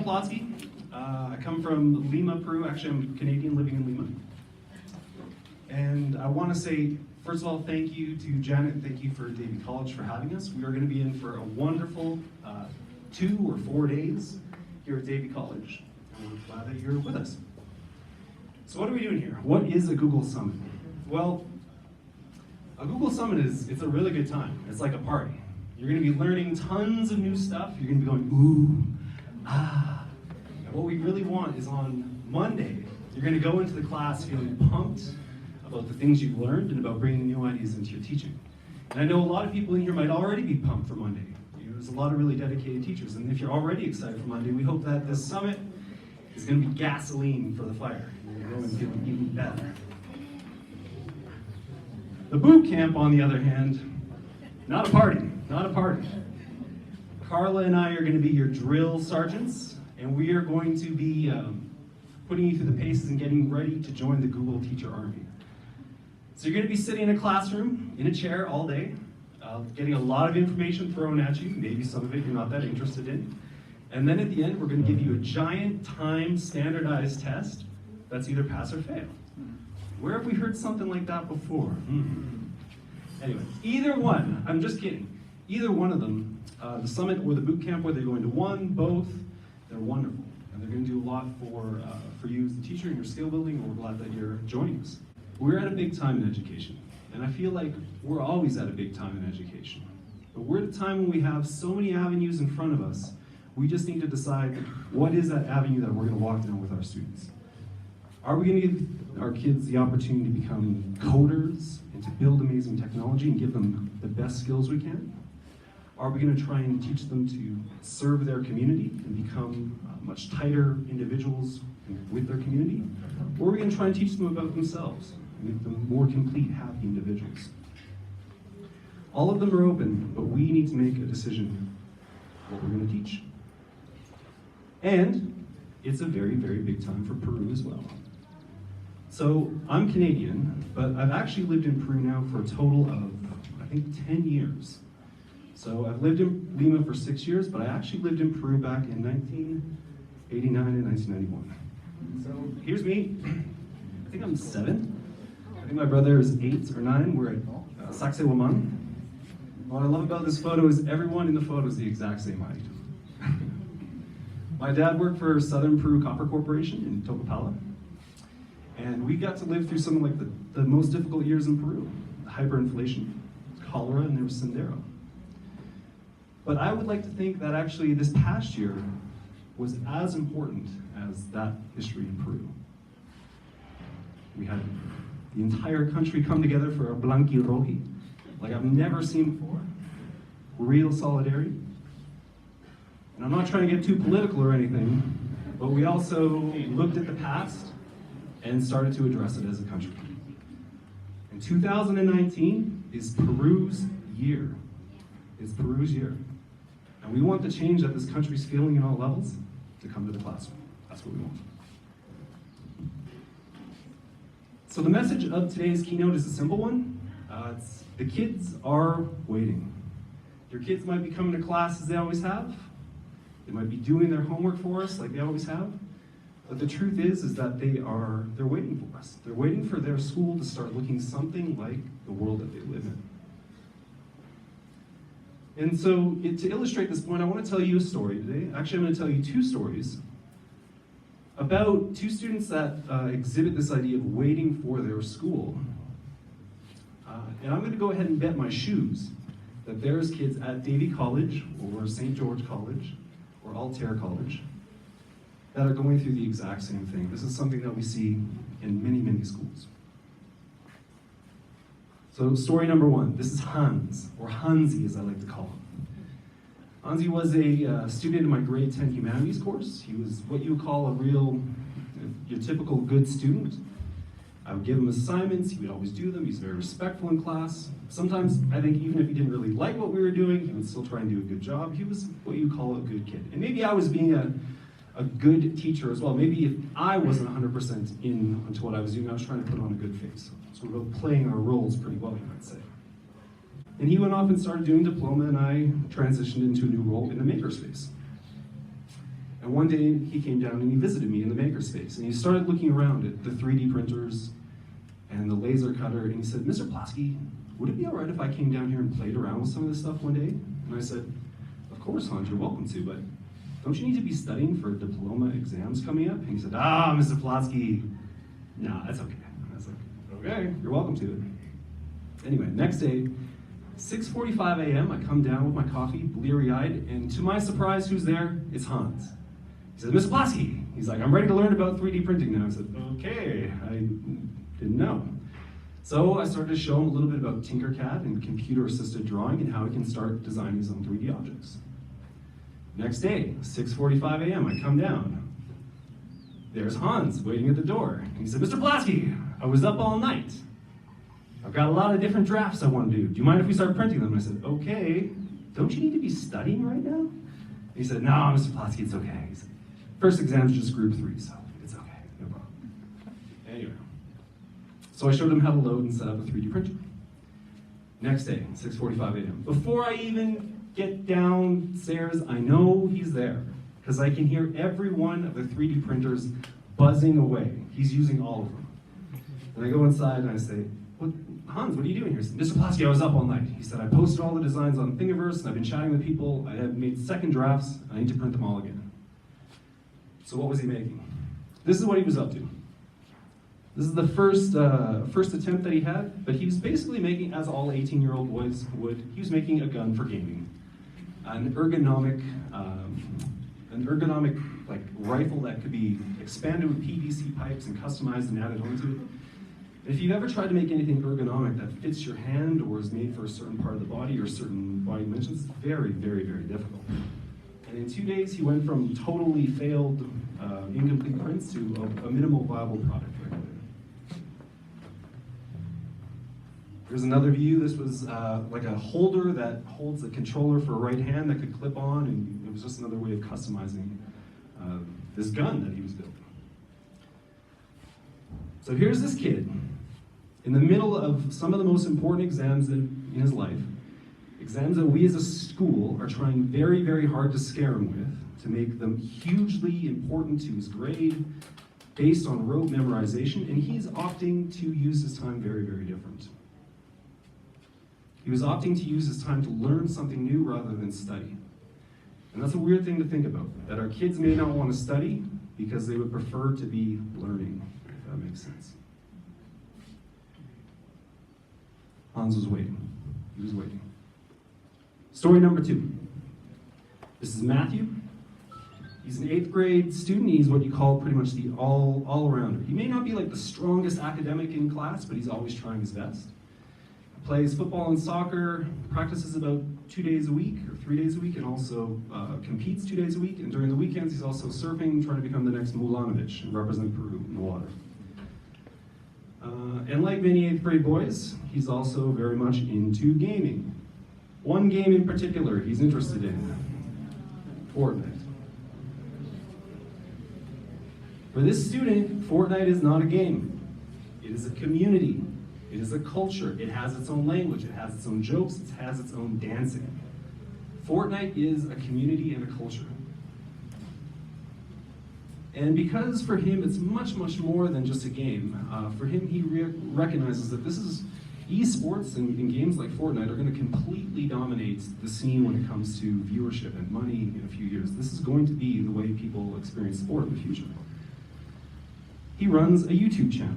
Plotzki. I come from Lima, Peru. Actually, I'm Canadian living in Lima. And I want to say, first of all, thank you to Janet and thank you for Davie College for having us. We are going to be in for a wonderful 2 or 4 days here at Davie College. And we're glad that you're with us. So what are we doing here? What is a Google Summit? Well, a Google Summit it's a really good time. It's like a party. You're going to be learning tons of new stuff. You're going to be going, ooh, ah. And what we really want is on Monday, you're going to go into the class feeling pumped about the things you've learned and about bringing new ideas into your teaching. And I know a lot of people in here might already be pumped for Monday. There's a lot of really dedicated teachers. And if you're already excited for Monday, we hope that this summit is going to be gasoline for the fire. You're going to go and feel even better. The boot camp, on the other hand, not a party, not a party. Carla and I are going to be your drill sergeants, and we are going to be putting you through the paces and getting ready to join the Google Teacher Army. So you're going to be sitting in a classroom, in a chair all day, getting a lot of information thrown at you, maybe some of it you're not that interested in. And then at the end, we're going to give you a giant time standardized test that's either pass or fail. Where have we heard something like that before? Anyway, either one, I'm just kidding. Either one of them, the summit or the boot camp, whether you're going to one, both, they're wonderful. And they're going to do a lot for you as a teacher and your skill building, and we're glad that you're joining us. We're at a big time in education, and I feel like we're always at a big time in education. But we're at a time when we have so many avenues in front of us, we just need to decide what is that avenue that we're going to walk down with our students. Are we going to give our kids the opportunity to become coders and to build amazing technology and give them the best skills we can? Are we going to try and teach them to serve their community and become much tighter individuals with their community? Or are we going to try and teach them about themselves and make them more complete, happy individuals? All of them are open, but we need to make a decision what we're going to teach. And it's a very, very big time for Peru as well. So I'm Canadian, but I've actually lived in Peru now for a total of, I think, 10 years. So I've lived in Lima for 6 years, but I actually lived in Peru back in 1989 and 1991. So here's me. I think I'm 7. I think my brother is 8 or 9. We're at Sacsayhuaman. What I love about this photo is everyone in the photo is the exact same height. My dad worked for Southern Peru Copper Corporation in Tocopala. And we got to live through some of like the most difficult years in Peru. Hyperinflation, cholera, and there was Sendero. But I would like to think that actually this past year was as important as that history in Peru. We had the entire country come together for a Blanqui Roji, like I've never seen before. Real solidarity. And I'm not trying to get too political or anything, but we also looked at the past and started to address it as a country. And 2019 is Peru's year. It's Peru's year. And we want the change that this country's feeling in all levels to come to the classroom. That's what we want. So the message of today's keynote is a simple one. It's the kids are waiting. Your kids might be coming to class as they always have. They might be doing their homework for us like they always have. But the truth is that they're waiting for us. They're waiting for their school to start looking something like the world that they live in. And so to illustrate this point, I want to tell you a story today. Actually, I'm going to tell you 2 stories about 2 students that exhibit this idea of waiting for their school. And I'm going to go ahead and bet my shoes that there's kids at Davie College or St. George College or Altair College that are going through the exact same thing. This is something that we see in many, many schools. So story number 1, this is Hans, or Hansi as I like to call him. Hansi was a student in my grade 10 humanities course. He was what you would call your typical good student. I would give him assignments, he would always do them, he's very respectful in class. Sometimes, I think even if he didn't really like what we were doing, he would still try and do a good job. He was what you call a good kid. And maybe I was being a good teacher as well. Maybe if I wasn't 100% into what I was doing, I was trying to put on a good face. So we were playing our roles pretty well, you might say. And he went off and started doing diploma, and I transitioned into a new role in the makerspace. And one day he came down and he visited me in the makerspace, and he started looking around at the 3D printers and the laser cutter, and he said, "Mr. Plotzki, would it be all right if I came down here and played around with some of this stuff one day?" And I said, "Of course, Hans, you're welcome to, but don't you need to be studying for diploma exams coming up?" And he said, "Mr. Plotzki, no, that's okay." And I was like, "Okay, you're welcome to it." Anyway, next day, 6:45 a.m., I come down with my coffee, bleary-eyed, and to my surprise, who's there? It's Hans. He says, "Mr. Plotzki," he's like, "I'm ready to learn about 3D printing now." I said, "Okay, I didn't know." So I started to show him a little bit about Tinkercad and computer-assisted drawing and how he can start designing his own 3D objects. Next day, 6:45 a.m., I come down. There's Hans waiting at the door. And he said, "Mr. Plotzki, I was up all night. I've got a lot of different drafts I want to do. Do you mind if we start printing them?" And I said, "Okay, don't you need to be studying right now?" And he said, "No, Mr. Plotzki, it's okay." He said, "First exam's just group 3, so it's okay, no problem." Anyway, so I showed him how to load and set up a 3D printer. Next day, 6:45 a.m. Before I even get downstairs, I know he's there, because I can hear every one of the 3D printers buzzing away. He's using all of them. And I go inside and I say, "Hans, what are you doing here?" He said, "Mr. Plotzki, I was up all night." He said, "I posted all the designs on Thingiverse, and I've been chatting with people. I have made second drafts, and I need to print them all again." So what was he making? This is what he was up to. This is the first attempt that he had, but he was basically making, as all 18-year-old boys would, he was making a gun for gaming. An ergonomic like rifle that could be expanded with PVC pipes and customized and added onto it. If you've ever tried to make anything ergonomic that fits your hand or is made for a certain part of the body or certain body dimensions, it's very, very, very difficult. And in 2 days, he went from totally failed, incomplete prints to a minimal viable product right there. Here's another view. This was like a holder that holds a controller for a right hand that could clip on, and it was just another way of customizing this gun that he was building. So here's this kid in the middle of some of the most important exams in his life, exams that we as a school are trying very, very hard to scare him with, to make them hugely important to his grade, based on rote memorization, and he's opting to use his time very, very different. He was opting to use his time to learn something new rather than study. And that's a weird thing to think about, that our kids may not want to study because they would prefer to be learning, if that makes sense. Hans was waiting. He was waiting. Story number 2. This is Matthew. He's an 8th grade student. He's what you call pretty much the all-arounder. He may not be like the strongest academic in class, but he's always trying his best. He plays football and soccer, practices about 2 days a week or 3 days a week, and also competes 2 days a week. And during the weekends, he's also surfing, trying to become the next Mulanovic and represent Peru in the water. And like many 8th grade boys, he's also very much into gaming. One game in particular he's interested in, Fortnite. For this student, Fortnite is not a game. It is a community. It is a culture. It has its own language. It has its own jokes. It has its own dancing. Fortnite is a community and a culture. And because for him it's much, much more than just a game, for him he recognizes that this is esports and games like Fortnite are going to completely dominate the scene when it comes to viewership and money in a few years. This is going to be the way people experience sport in the future. He runs a YouTube channel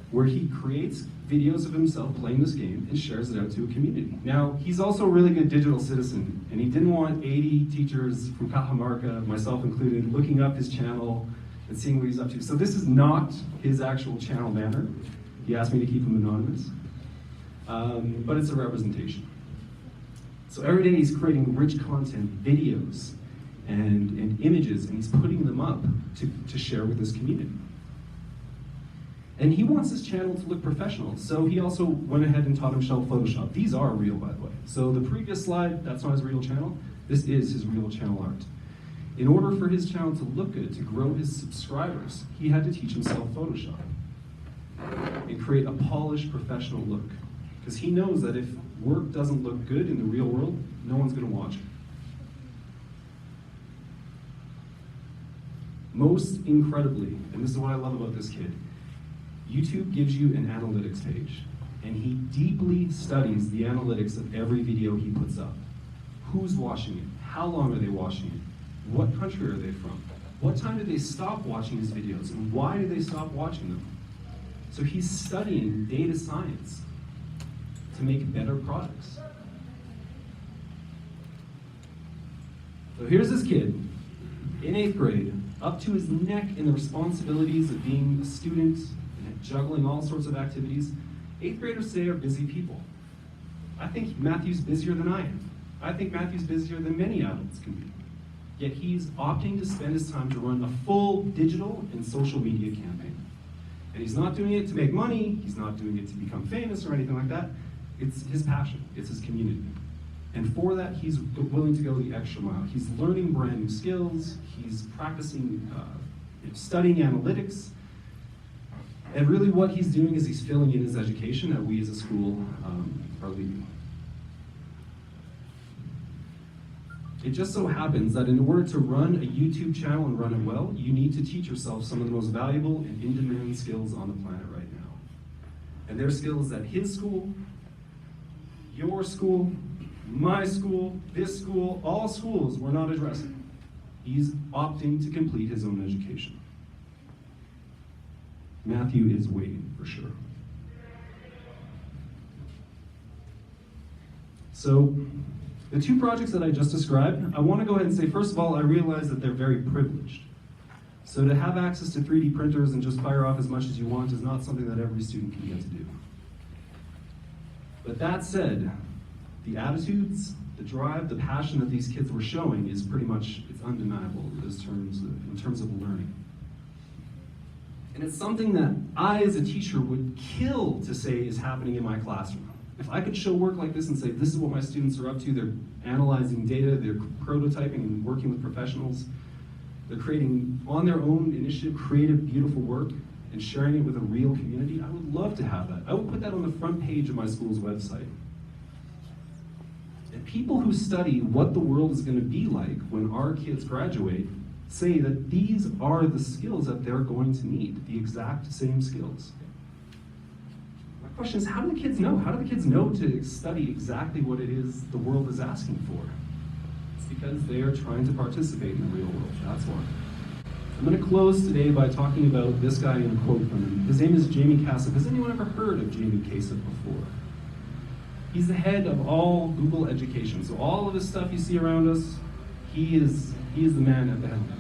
where he creates videos of himself playing this game and shares it out to a community. Now, he's also a really good digital citizen, and he didn't want 80 teachers from Cajamarca, myself included, looking up his channel and seeing what he's up to. So this is not his actual channel banner. He asked me to keep him anonymous, but it's a representation. So every day he's creating rich content, videos, and images, and he's putting them up to share with his community. And he wants his channel to look professional, so he also went ahead and taught himself Photoshop. These are real, by the way. So the previous slide, that's not his real channel. This is his real channel art. In order for his channel to look good, to grow his subscribers, he had to teach himself Photoshop and create a polished, professional look. Because he knows that if work doesn't look good in the real world, no one's going to watch it. Most incredibly, and this is what I love about this kid, YouTube gives you an analytics page, and he deeply studies the analytics of every video he puts up. Who's watching it? How long are they watching it? What country are they from? What time did they stop watching his videos, and why did they stop watching them? So he's studying data science to make better products. So here's this kid in 8th grade, up to his neck in the responsibilities of being a student and juggling all sorts of activities. 8th graders today are busy people. I think Matthew's busier than I am. I think Matthew's busier than many adults can be. Yet he's opting to spend his time to run a full digital and social media campaign. And he's not doing it to make money, he's not doing it to become famous or anything like that. It's his passion, it's his community. And for that, he's willing to go the extra mile. He's learning brand new skills, he's practicing, studying analytics, and really what he's doing is he's filling in his education that we as a school are leading. It just so happens that in order to run a YouTube channel and run it well, you need to teach yourself some of the most valuable and in-demand skills on the planet right now. And they're skills that his school, your school, my school, this school, all schools were not addressing. He's opting to complete his own education. Matthew is waiting, for sure. So, the two projects that I just described, I want to go ahead and say, first of all, I realize that they're very privileged. So to have access to 3D printers and just fire off as much as you want is not something that every student can get to do. But that said, the attitudes, the drive, the passion that these kids were showing is pretty much, it's undeniable in terms of learning. And it's something that I, as a teacher, would kill to say is happening in my classroom. If I could show work like this and say, this is what my students are up to, they're analyzing data, they're prototyping and working with professionals, they're creating, on their own initiative, creative, beautiful work, and sharing it with a real community, I would love to have that. I would put that on the front page of my school's website. And people who study what the world is going to be like when our kids graduate say that these are the skills that they're going to need, the exact same skills. My question is, how do the kids know? How do the kids know to study exactly what it is the world is asking for? It's because they are trying to participate in the real world, that's why. I'm going to close today by talking about this guy and a quote from him. His name is Jamie Kassup. Has anyone ever heard of Jamie Kassup before? He's the head of all Google education. So all of this stuff you see around us, he is the man at the helm.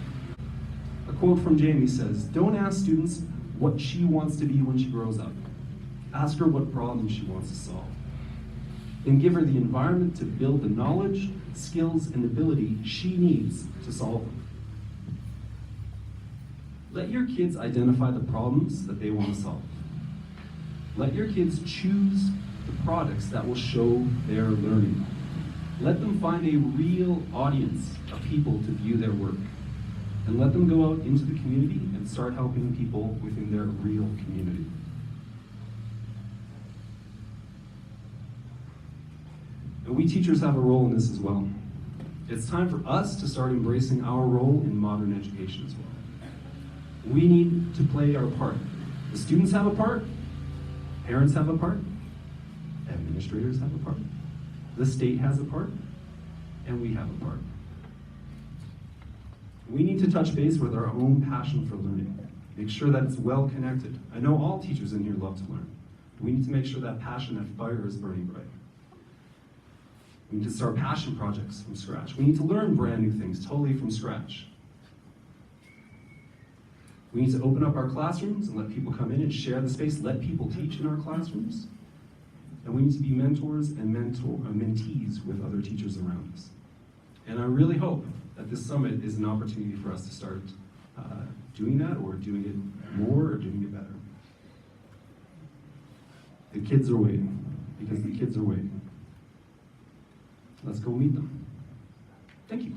A quote from Jamie says, "Don't ask students what she wants to be when she grows up. Ask her what problem she wants to solve. Then give her the environment to build the knowledge, skills, and ability she needs to solve them." Let your kids identify the problems that they want to solve. Let your kids choose the products that will show their learning. Let them find a real audience of people to view their work. And let them go out into the community and start helping people within their real community. And we teachers have a role in this as well. It's time for us to start embracing our role in modern education as well. We need to play our part. The students have a part, parents have a part, administrators have a part, the state has a part, and we have a part. We need to touch base with our own passion for learning. Make sure that it's well connected. I know all teachers in here love to learn. We need to make sure that passion, that fire is burning bright. We need to start passion projects from scratch. We need to learn brand new things totally from scratch. We need to open up our classrooms and let people come in and share the space, let people teach in our classrooms. And we need to be mentors and mentees with other teachers around us. And I really hope that this summit is an opportunity for us to start doing that, or doing it more, or doing it better. The kids are waiting, because the kids are waiting. Let's go meet them. Thank you.